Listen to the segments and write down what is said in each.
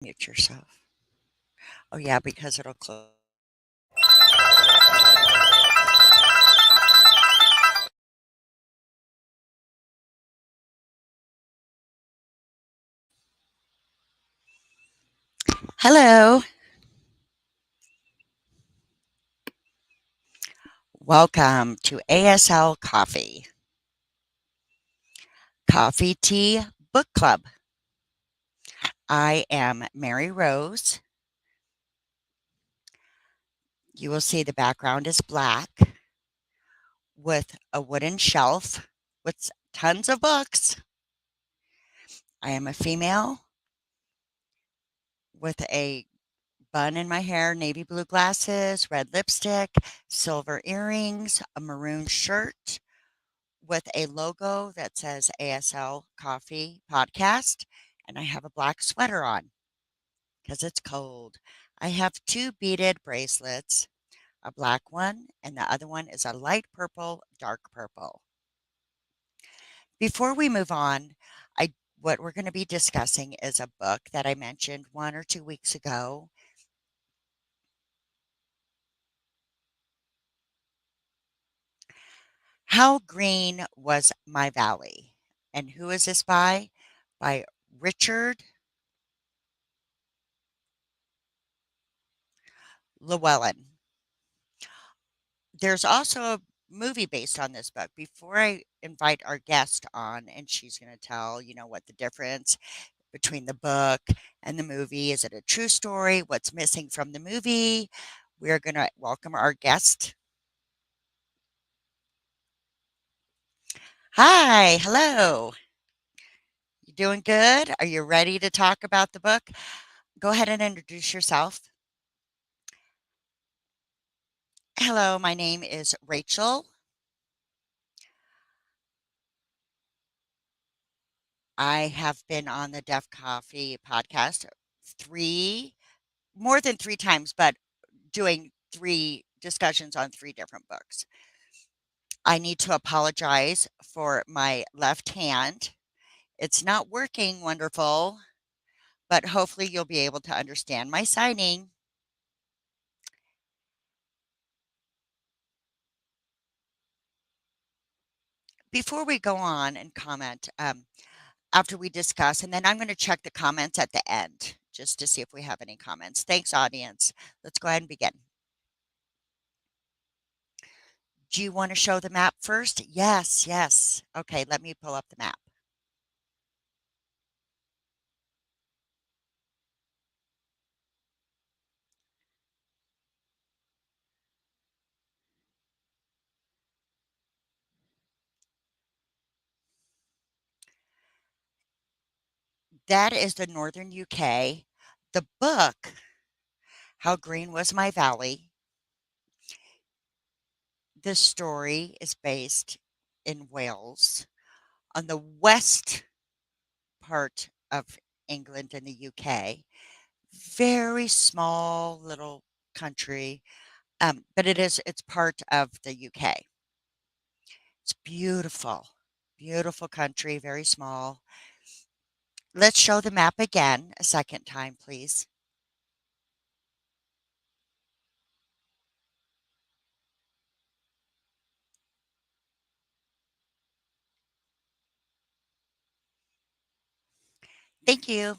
Mute yourself. Oh, yeah, because it'll close. Hello. Welcome to ASL Coffee Tea Book Club. I am Mary Rose. You will see the background is black with a wooden shelf with tons of books. I am a female with a bun in my hair, navy blue glasses, red lipstick, silver earrings, a maroon shirt with a logo that says ASL Coffee Podcast, and I have a black sweater on because it's cold. I have two beaded bracelets, a black one, and the other one is a light purple, dark purple. Before we move on, I what we're going to be discussing is a book that I mentioned 1 or 2 weeks ago. How Green Was My Valley? And who is this by? By Richard Llewellyn. There's also a movie based on this book. Before I invite our guest on, and she's going to tell, what the difference between the book and the movie. Is it a true story? What's missing from the movie? We're going to welcome our guest. Hi, hello. You doing good? Are you ready to talk about the book? Go ahead and introduce yourself. Hello, my name is Rachel. I have been on the Deaf Coffee podcast three, more than three times, but doing three discussions on three different books. I need to apologize for my left hand. It's not working wonderful, but hopefully you'll be able to understand my signing. Before we go on and comment, after we discuss, and then I'm going to check the comments at the end just to see if we have any comments. Thanks, audience. Let's go ahead and begin. Do you want to show the map first? Yes, yes. Okay, let me pull up the map. That is the northern UK. The book, How Green Was My Valley, this story is based in Wales on the west part of England and the UK. Very small little country, but it's part of the UK. It's beautiful, beautiful country, very small. Let's show the map again a second time, please. Thank you.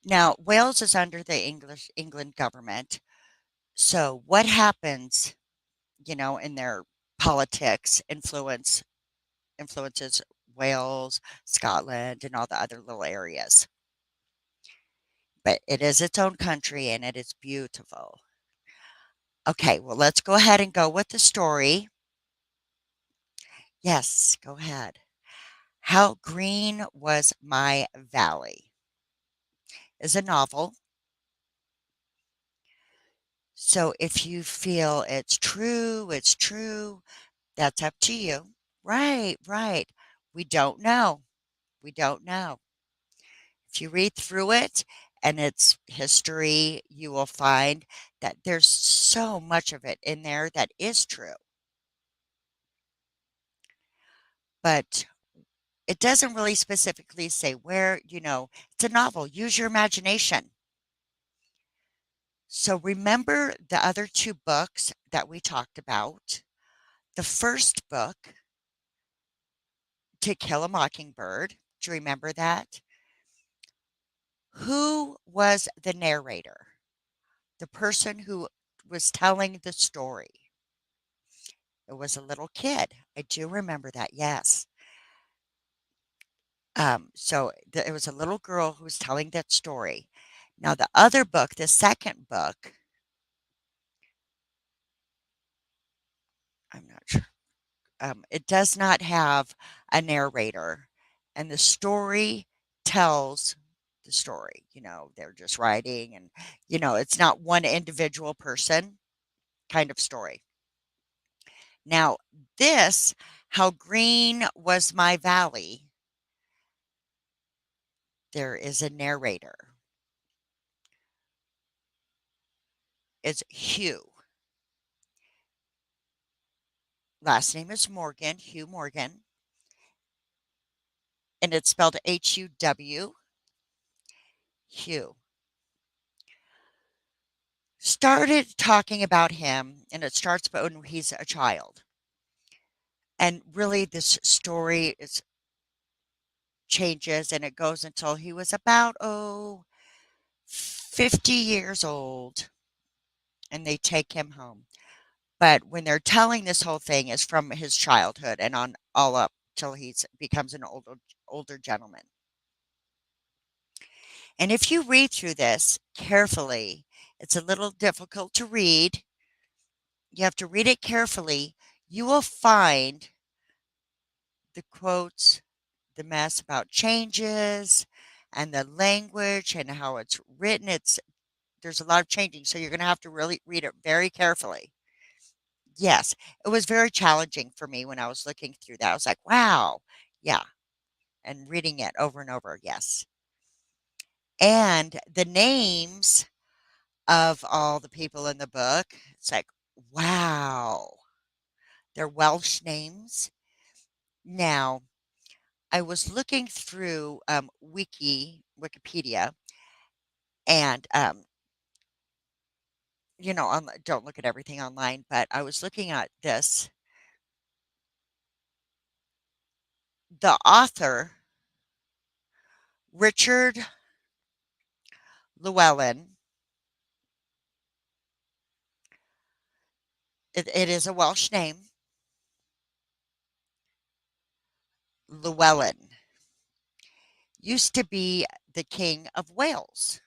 Now, Wales is under the England government. So what happens, in their politics influences Wales, Scotland, and all the other little areas. But it is its own country and it is beautiful. Okay, well, let's go ahead and go with the story. Yes, go ahead. How Green Was My Valley is a novel. So if you feel it's true, it's true. That's up to you. Right, right. We don't know. We don't know. If you read through it and its history, you will find that there's so much of it in there that is true. But it doesn't really specifically say where, it's a novel. Use your imagination. So remember the other two books that we talked about. The first book, To Kill a Mockingbird. Do you remember that? Who was the narrator? The person who was telling the story. It was a little kid. I do remember that, yes. It was a little girl who was telling that story. Now, the other book, the second book, I'm not sure. It does not have a narrator, and the story tells the story. They're just writing, and it's not one individual person kind of story. Now, this, How Green Was My Valley, there is a narrator. It's Huw. Last name is Morgan, Huw Morgan, and it's spelled Huw. Huw. Started talking about him, and it starts when he's a child. And really, this story changes, and it goes until he was about, 50 years old, and they take him home. But when they're telling this whole thing is from his childhood and on all up till he becomes an older gentleman. And if you read through this carefully, it's a little difficult to read. You have to read it carefully. You will find the quotes, the mess about changes and the language and how it's written. There's a lot of changing, so you're going to have to really read it very carefully. Yes, it was very challenging for me when I was looking through that. I was like, wow, yeah, and reading it over and over. Yes. And the names of all the people in the book, it's like, wow, they're Welsh names. Now, I was looking through Wikipedia, and don't look at everything online, but I was looking at this. The author, Richard Llewellyn, it is a Welsh name, Llewellyn, used to be the King of Wales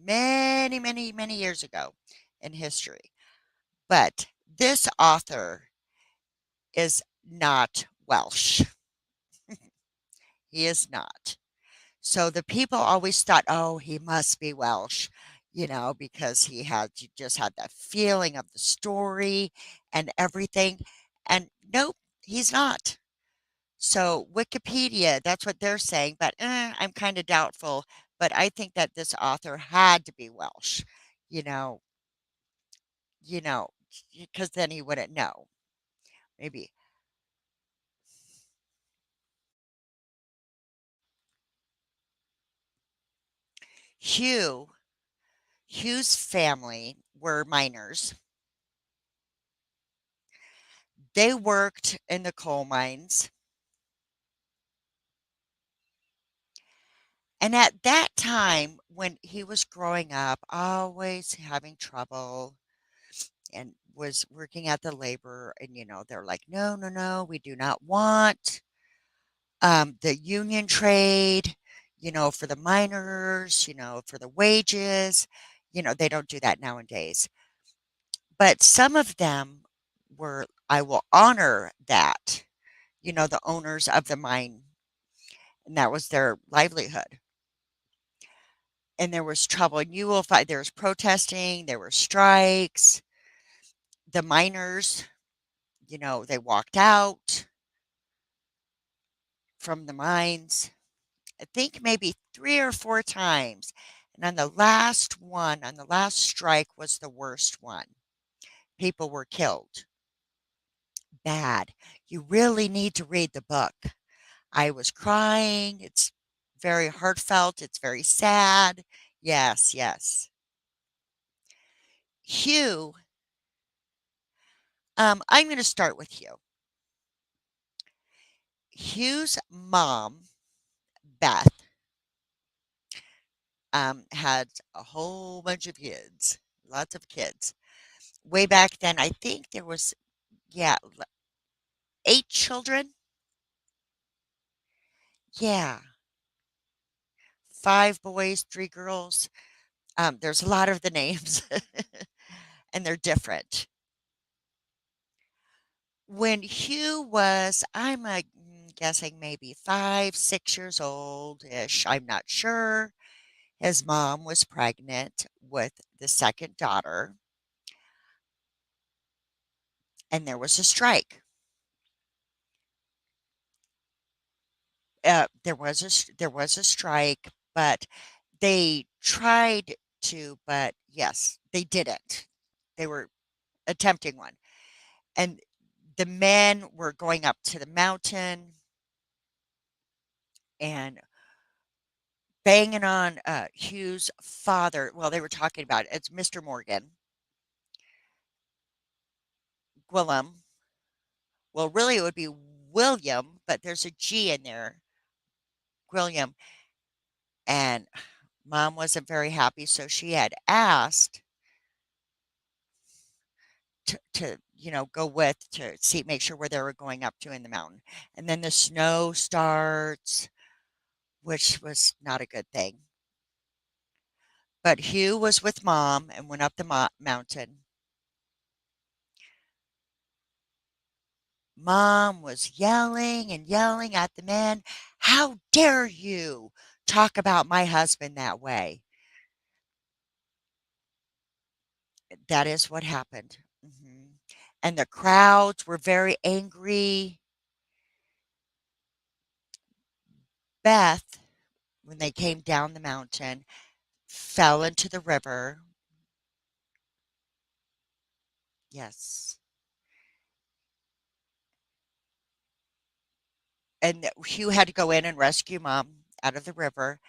many, many, many years ago in history. But this author is not Welsh. He is not. So the people always thought, oh, he must be Welsh, because he just had that feeling of the story and everything. And nope, he's not. So Wikipedia, that's what they're saying, but I'm kind of doubtful. But I think that this author had to be Welsh, you know, you know, because then he wouldn't know. Maybe Huw, Hugh's family were miners. They worked in the coal mines. And at that time, when he was growing up, always having trouble and was working at the labor, and they're like, no, no, no, we do not want the union trade, for the miners, for the wages. They don't do that nowadays. But some of them were, I will honor that, the owners of the mine, and that was their livelihood. And there was trouble, and you will find there was protesting, there were strikes. The miners, they walked out from the mines, I think maybe 3 or 4 times. And on the last one, on the last strike was the worst one. People were killed. Bad. You really need to read the book. I was crying. It's very heartfelt. It's very sad. Yes, yes. Huw, I'm going to start with Huw. Hugh's mom, Beth, had a whole bunch of kids, lots of kids. Way back then, I think there was, yeah, 8 children. Yeah, 5 boys, 3 girls. There's a lot of the names, and they're different. When Huw was, guessing maybe 5, 6 years old ish, I'm not sure. His mom was pregnant with the second daughter, and there was a strike. There was a strike, but they tried to, but yes, they didn't. They were attempting one, and the men were going up to the mountain and banging on Hugh's father. Well, they were talking about it. It's Mr. Morgan, Gwillem. Well, really, it would be William, but there's a G in there, William. And mom wasn't very happy, so she had asked to go with to see, make sure where they were going up to in the mountain. And then the snow starts, which was not a good thing. But Huw was with mom and went up the mountain. Mom was yelling and yelling at the men. How dare you talk about my husband that way? That is what happened. And the crowds were very angry. Beth, when they came down the mountain, fell into the river. Yes. And Huw had to go in and rescue mom out of the river.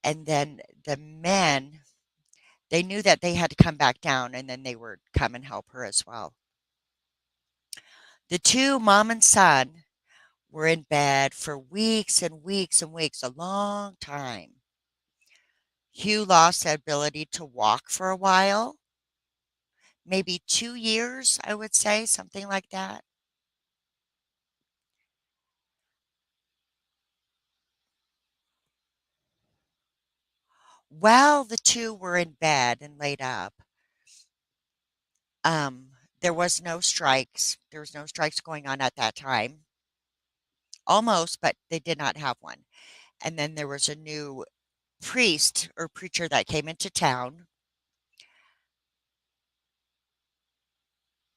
And then the men, they knew that they had to come back down and then they would come and help her as well. The two, mom and son, were in bed for weeks and weeks and weeks, a long time. Huw lost the ability to walk for a while, maybe 2 years, I would say, something like that. While the two were in bed and laid up, um, there was no strikes. There was no strikes going on at that time. Almost, but they did not have one. And then there was a new priest or preacher that came into town,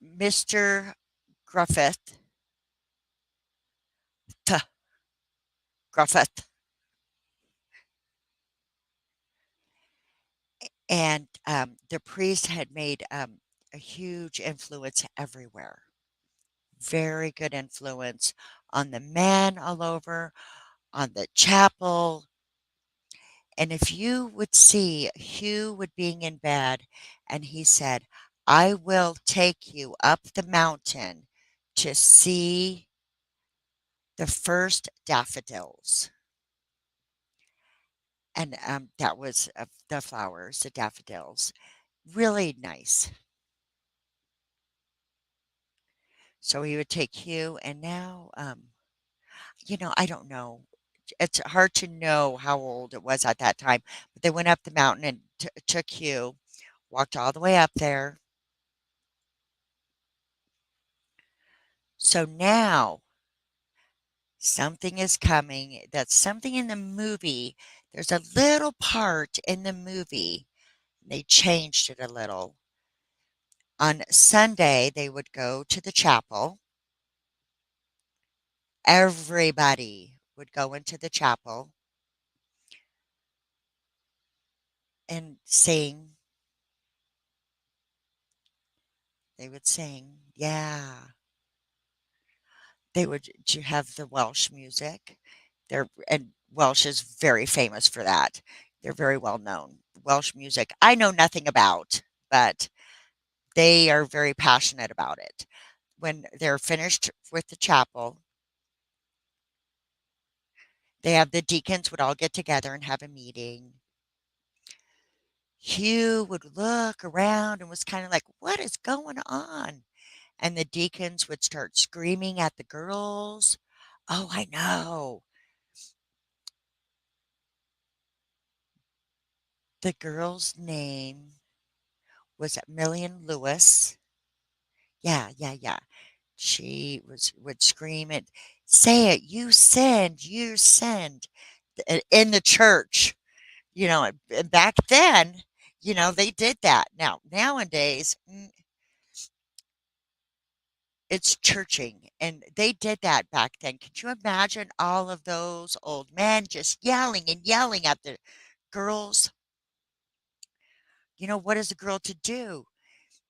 Mr. Griffith, Griffith, and the priest had made a huge influence everywhere. Very good influence on the men all over, on the chapel. And if you would see Huw would being in bed, and he said, I will take you up the mountain to see the first daffodils. And that was the flowers, the daffodils. Really nice. So he would take Huw, and now, I don't know. It's hard to know how old it was at that time, but they went up the mountain and took Huw, walked all the way up there. So now something is coming. That's something in the movie. There's a little part in the movie. They changed it a little. On Sunday, they would go to the chapel. Everybody would go into the chapel and sing. They would sing. Yeah. They would have the Welsh music. And Welsh is very famous for that. They're very well known. Welsh music, I know nothing about, but they are very passionate about it. When they're finished with the chapel, they have the deacons would all get together and have a meeting. Huw would look around and was kind of like, "What is going on?" And the deacons would start screaming at the girls. Oh, I know. The girl's name was Million Lewis. Yeah, yeah, yeah. She would scream it, "Say it, you send," in the church, and back then, they did that. Now, nowadays, it's churching, and they did that back then. Could you imagine all of those old men just yelling and yelling at the girls? What is a girl to do?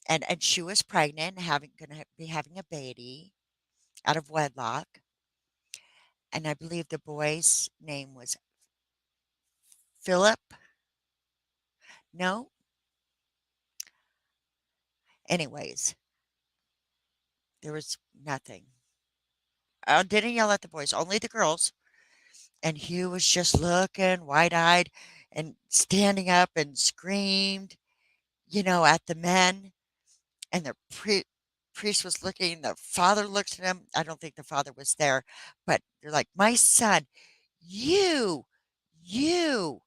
And she was pregnant, gonna be having a baby out of wedlock, and I believe the boy's name was Philip. No? Anyways, there was nothing. I didn't yell at the boys, only the girls. And Huw was just looking wide-eyed and standing up and screamed, at the men. And the priest was looking. The father looked at him. I don't think the father was there, but they're like, "My son, you, you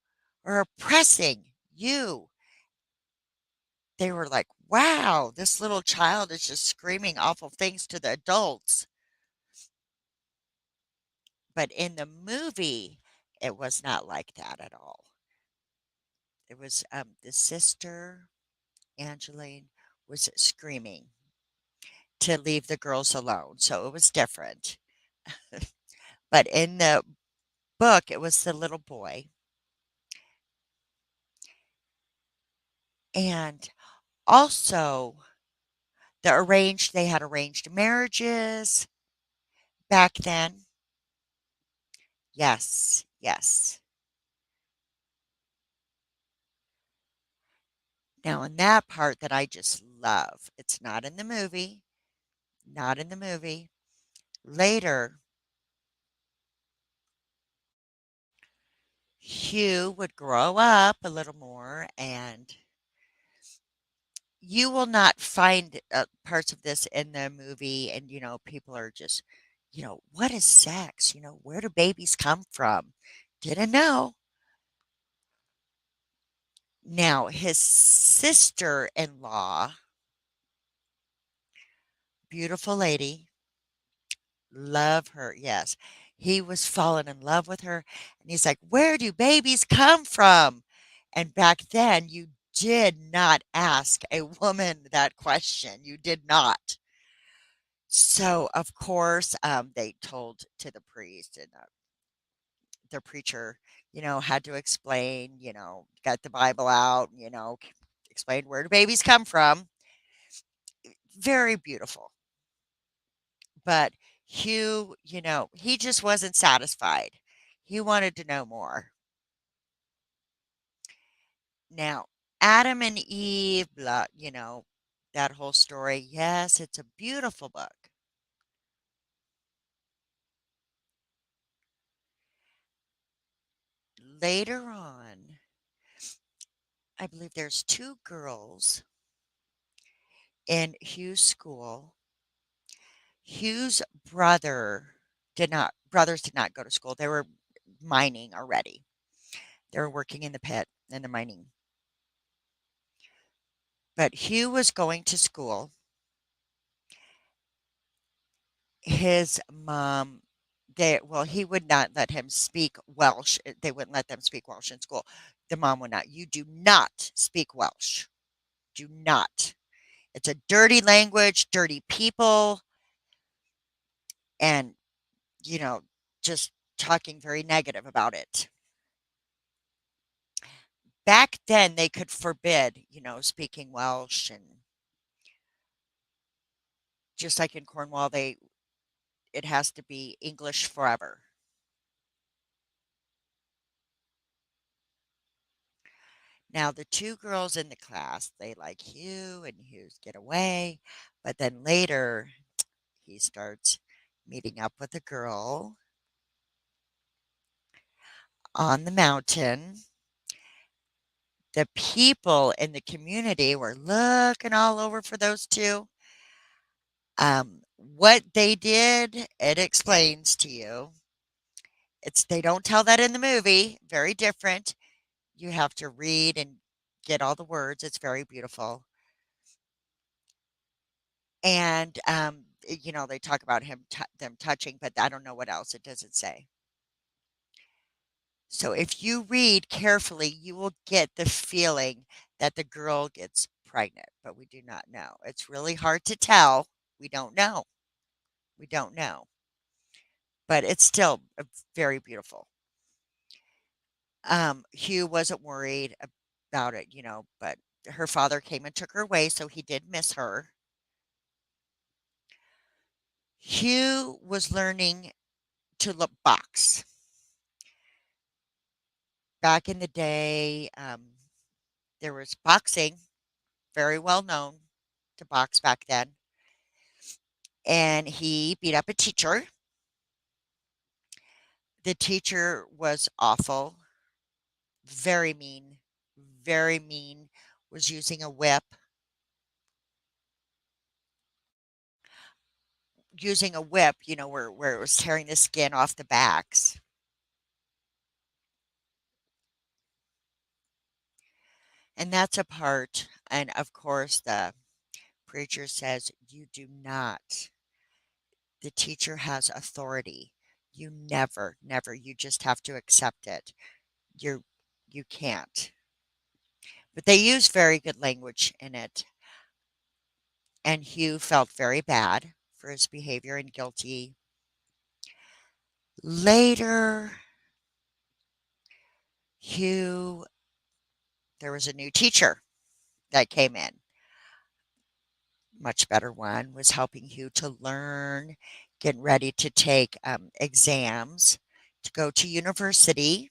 are oppressing you." They were like, "Wow, this little child is just screaming awful things to the adults." But in the movie, it was not like that at all. It was the sister, Angeline, was screaming to leave the girls alone. So it was different. But in the book, it was the little boy. And also, they had arranged marriages back then. Yes, yes. Now, in that part that I just love, it's not in the movie, not in the movie. Later, Huw would grow up a little more, and you will not find parts of this in the movie. And, people are just, what is sex? Where do babies come from? Didn't know. Now, his sister in law, beautiful lady, love her. Yes. He was falling in love with her. And he's like, "Where do babies come from?" And back then, you did not ask a woman that question. You did not. So, of course, they told to the priest, and the preacher, had to explain, got the Bible out, explained where do babies come from. Very beautiful. But Huw, he just wasn't satisfied. He wanted to know more. Now, Adam and Eve, blah, that whole story. Yes, it's a beautiful book. Later on, I believe there's two girls in Hugh's school. Hugh's brothers did not go to school. They were mining already. They were working in the pit in the mining. But Huw was going to school. His mom, he would not let him speak Welsh. They wouldn't let them speak Welsh in school. The mom would not. "You do not speak Welsh. Do not. It's a dirty language, dirty people," and, you know, just talking very negative about it. Back then, they could forbid, speaking Welsh, and just like in Cornwall, they it has to be English forever. Now, the two girls in the class, they like Hugh and Hugh's getaway, but then later he starts meeting up with a girl on the mountain. The people in the community were looking all over for those two. What they did, it explains to you. They don't tell that in the movie. Very different. You have to read and get all the words. It's very beautiful. And they talk about them touching, but I don't know what else. It doesn't say. So if you read carefully, you will get the feeling that the girl gets pregnant, but we do not know. It's really hard to tell. We don't know. We don't know. But it's still very beautiful. Huw wasn't worried about it, but her father came and took her away, so he did miss her. Huw was learning to look box. Back in the day, there was boxing, very well known to box back then. And he beat up a teacher. The teacher was awful, very mean, was using a whip, where it was tearing the skin off the backs. And that's a part. And of course, the preacher says, you do not. The teacher has authority. You never, never, you just have to accept it. You're, you can't. But they use very good language in it. And Huw felt very bad for his behavior and guilty. Later, Huw, there was a new teacher that came in. Much better one, was helping Huw to learn, getting ready to take exams to go to university,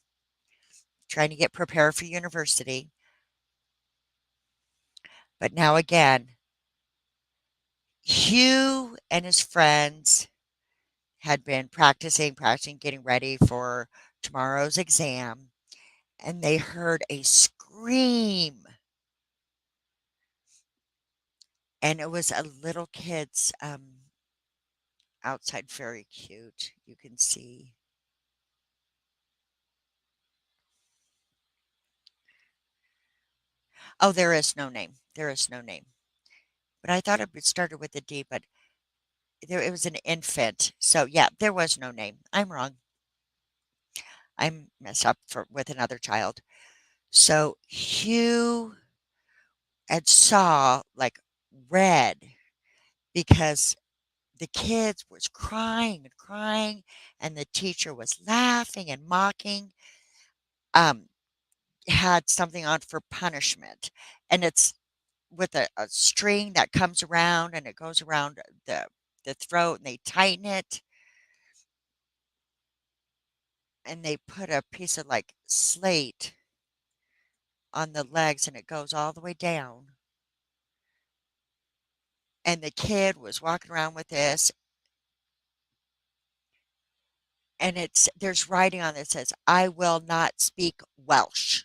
trying to get prepared for university. But now again, Huw and his friends had been practicing, getting ready for tomorrow's exam, and they heard a scream. And it was a little kid's outside, very cute. You can see. Oh, there is no name. There is no name. But I thought it started with a D, but it was an infant. So yeah, there was no name. I'm wrong. I'm messed up with another child. So Huw had saw like red because the kids was crying and crying, and the teacher was laughing and mocking. Um, had something on for punishment, and it's with a string that comes around and it goes around the throat, and they tighten it, and they put a piece of like slate on the legs, and it goes all the way down. And the kid was walking around with this, and there's writing on it that says, "I will not speak Welsh."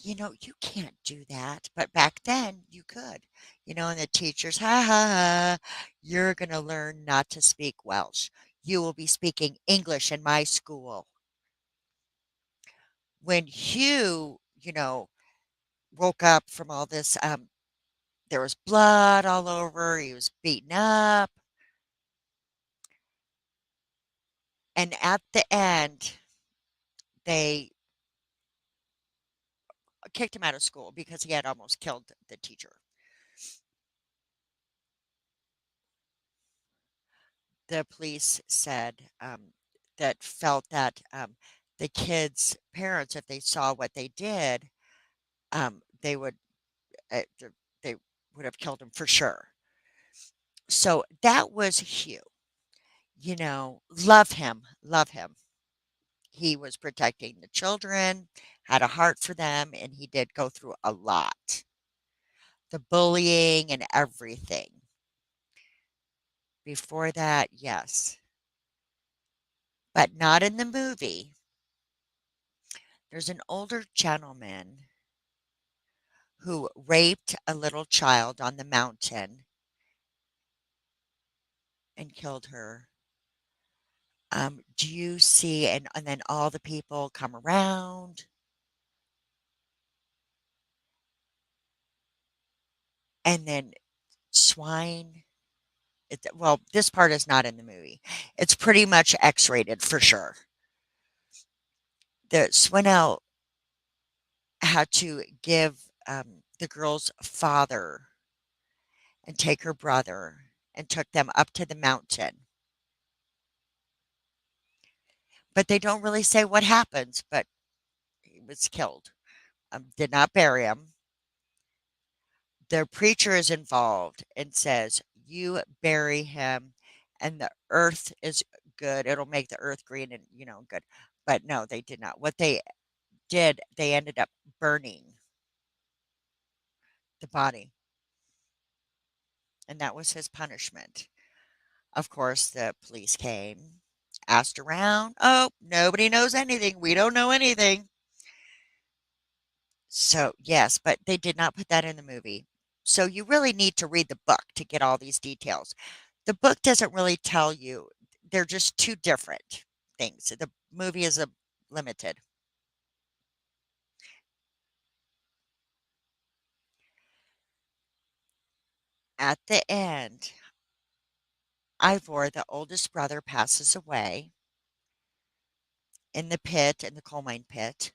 You can't do that, but back then you could. And the teachers, ha ha ha, you're going to learn not to speak Welsh. You will be speaking English in my school. When Huw, woke up from all this, there was blood all over. He was beaten up. And at the end, they kicked him out of school because he had almost killed the teacher. The police said that felt that the kids' parents, if they saw what they did, they would uh, th- they would have killed him for sure. So that was Huw. Love him, love him. He was protecting the children, had a heart for them, and he did go through a lot. The bullying and everything. Before that, yes, but not in the movie. There's an older gentleman who raped a little child on the mountain and killed her. Do you see? And then all the people come around, and then swine. Well, this part is not in the movie. It's pretty much X-rated for sure. The Swinell had to give the girl's father and take her brother and took them up to the mountain. But they don't really say what happens, but he was killed. Did not bury him. The preacher is involved and says, "You bury him, and the earth is good. It'll make the earth green and, good." But no, they did not. What they did, they ended up burning the body, and that was his punishment. Of course, the police came, asked around. Oh, nobody knows anything. We don't know anything. So, yes, but they did not put that in the movie. So, you really need to read the book to get all these details. The book doesn't really tell you, they're just two different things. The movie is a limited. At the end, Ivor, the oldest brother, passes away in the pit, in the coal mine pit.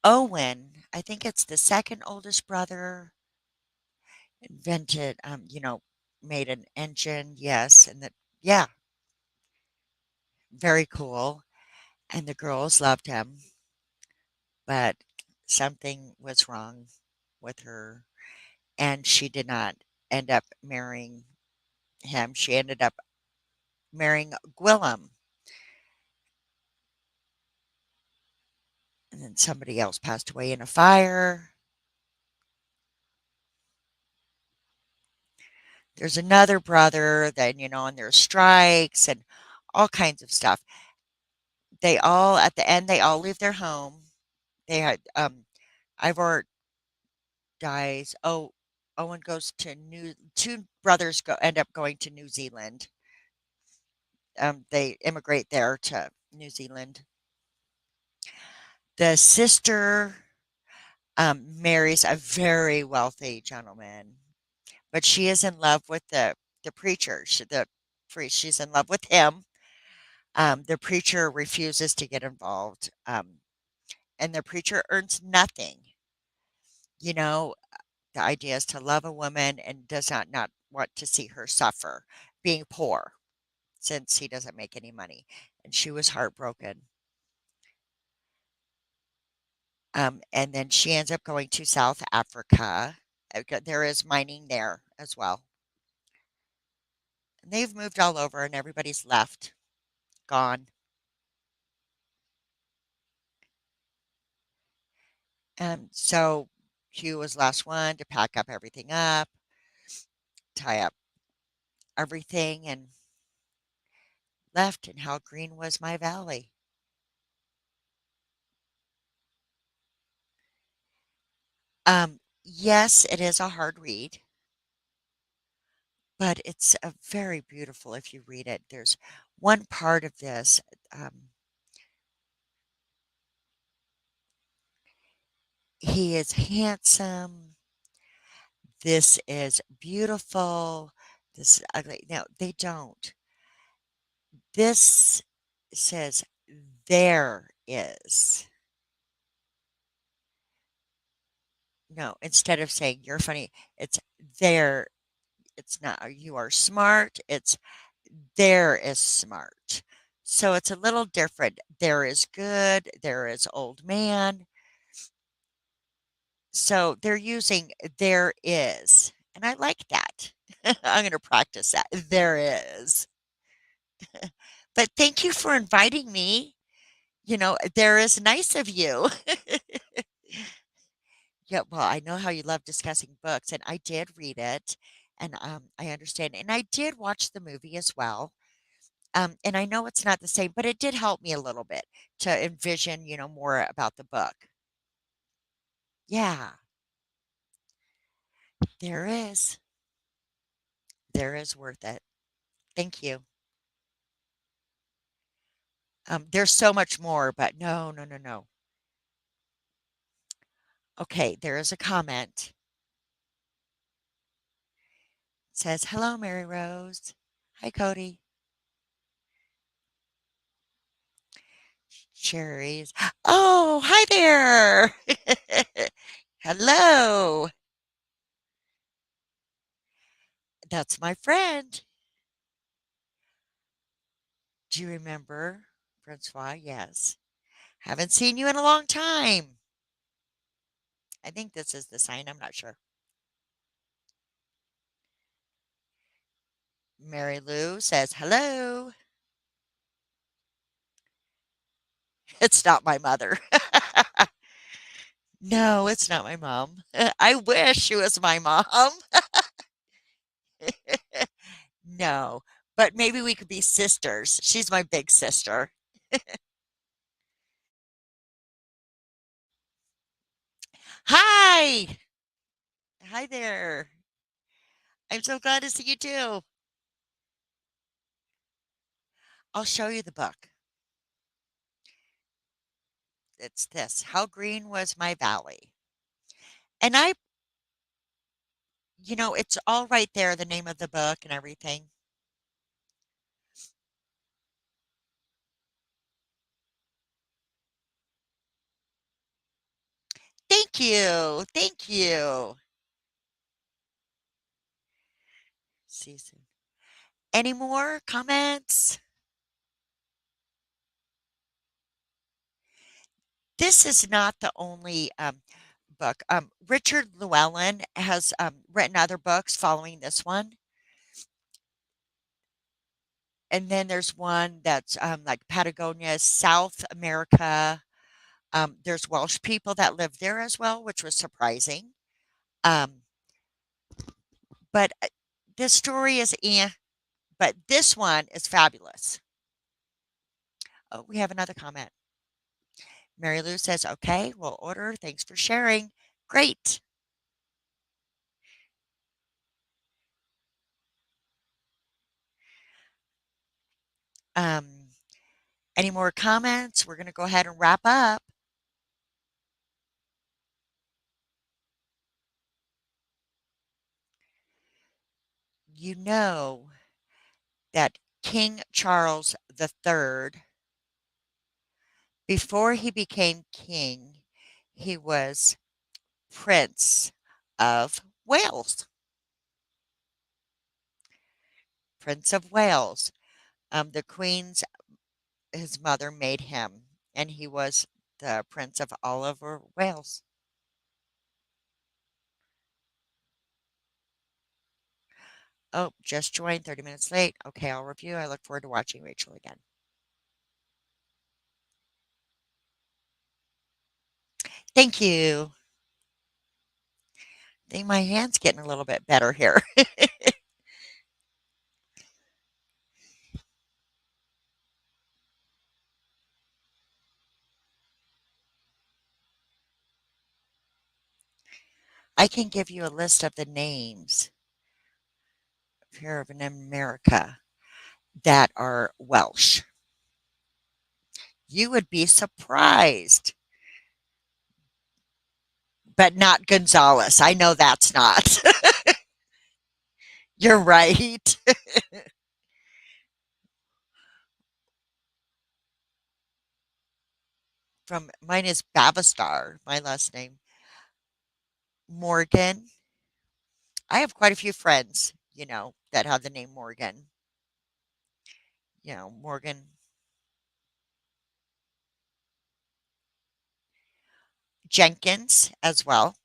Owen, I think it's the second oldest brother, invented, made an engine. Yes. And that, yeah, very cool. And the girls loved him, but something was wrong with her, and she did not end up marrying him. She ended up marrying Gwillem, and then somebody else passed away in a fire. There's another brother that, and there's strikes and all kinds of stuff. They all, at the end, they all leave their home. They had, Ivor dies. Oh, Owen goes to two brothers end up going to New Zealand. They immigrate there to New Zealand. The sister marries a very wealthy gentleman, but she is in love with the preacher. The priest, she's in love with him. The preacher refuses to get involved, and the preacher earns nothing. You know, the idea is to love a woman and does not want to see her suffer, being poor, since he doesn't make any money. And she was heartbroken. And then she ends up going to South Africa. There is mining there as well. And they've moved all over, and everybody's left, gone. So Hugh was last one to pack up everything up, tie up everything, and left. And how green was my valley? Yes, it is a hard read, but it's a very beautiful if you read it. There's one part of this. He is handsome. This is beautiful. This is ugly. No, they don't. This says there is. No, instead of saying you're funny, it's there. It's not you are smart. It's there is smart. So it's a little different. There is good, there is old man. So they're using there is. And I like that. I'm going to practice that. There is. But thank you for inviting me. There is nice of you. Yeah, well, I know how you love discussing books, and I did read it, and I understand. And I did watch the movie as well. And I know it's not the same, but it did help me a little bit to envision, more about the book. Yeah, there is. There is worth it. Thank you. There's so much more, but no, no, no, no. Okay, there is a comment. It says, "Hello, Mary Rose. Hi, Cody. Cherries. Oh, hi there. Hello. That's my friend. Do you remember, Francois? Yes. Haven't seen you in a long time. I think this is the sign. I'm not sure. Mary Lou says, hello. It's not my mother. No, it's not my mom. I wish she was my mom. No, but maybe we could be sisters. She's my big sister. Hi. Hi there. I'm so glad to see you too. I'll show you the book. It's this How Green Was My Valley. And it's all right there, the name of the book and everything. Thank you. Thank you. See you soon. Any more comments? This is not the only book. Richard Llewellyn has written other books following this one. And then there's one that's like Patagonia, South America. There's Welsh people that live there as well, which was surprising. Um, but this story is but this one is fabulous. Oh, we have another comment. Mary Lou says, okay, we'll order. Thanks for sharing. Great. Um, any more comments? We're going to go ahead and wrap up. You know that King Charles III, before he became king, he was Prince of Wales. Prince of Wales. The Queen's his mother made him, and he was the Prince of all over Wales. Oh, just joined 30 minutes late. Okay, I'll review. I look forward to watching Rachel again. Thank you. I think my hand's getting a little bit better here. I can give you a list of the names here in America that are Welsh. You would be surprised, but not Gonzalez. I know that's not. You're right. From mine is Babastar, my last name. Morgan. I have quite a few friends, that have the name Morgan. Morgan. Jenkins as well.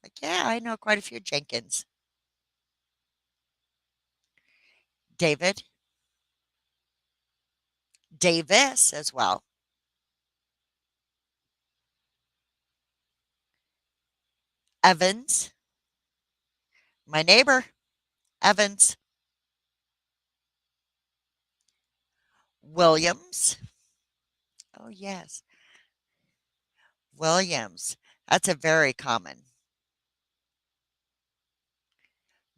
Like, yeah, I know quite a few Jenkins. David, Davis as well. Evans, my neighbor, Evans. Williams. Oh, yes. Williams. That's a very common.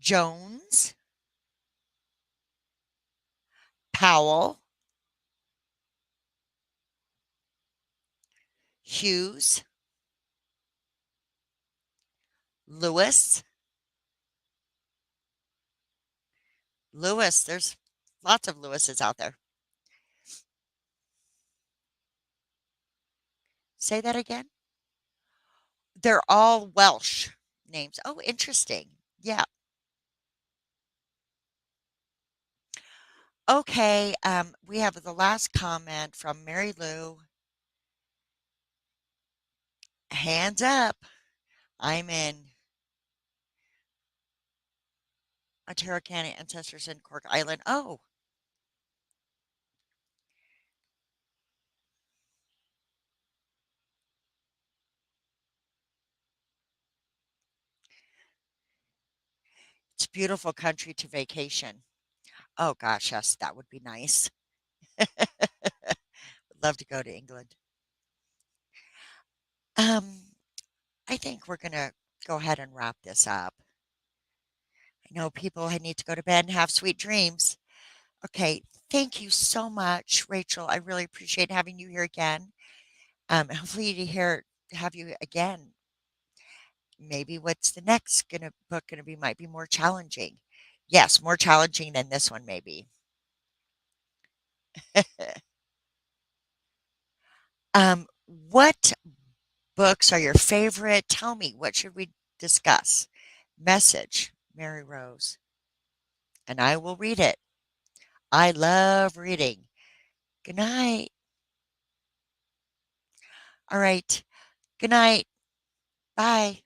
Jones, Powell, Hughes, Lewis. Lewis, there's lots of Lewises out there. Say that again. They're all Welsh names. Oh, interesting. Yeah. Okay. We have the last comment from Mary Lou. Hands up. I'm in Ontario County ancestors in Cork Island. Oh, it's a beautiful country to vacation. Oh gosh, yes, that would be nice. Love to go to England. Um, I think we're gonna go ahead and wrap this up. I know people need to go to bed and have sweet dreams. Okay, thank you so much, Rachel. I really appreciate having you here again. Hopefully to hear have you again. Maybe what's the next book gonna be might be more challenging. Yes, more challenging than this one, maybe. What books are your favorite? Tell me, what should we discuss? Message, Mary Rose, and I will read it. I love reading. Good night. All right. Good night. Bye.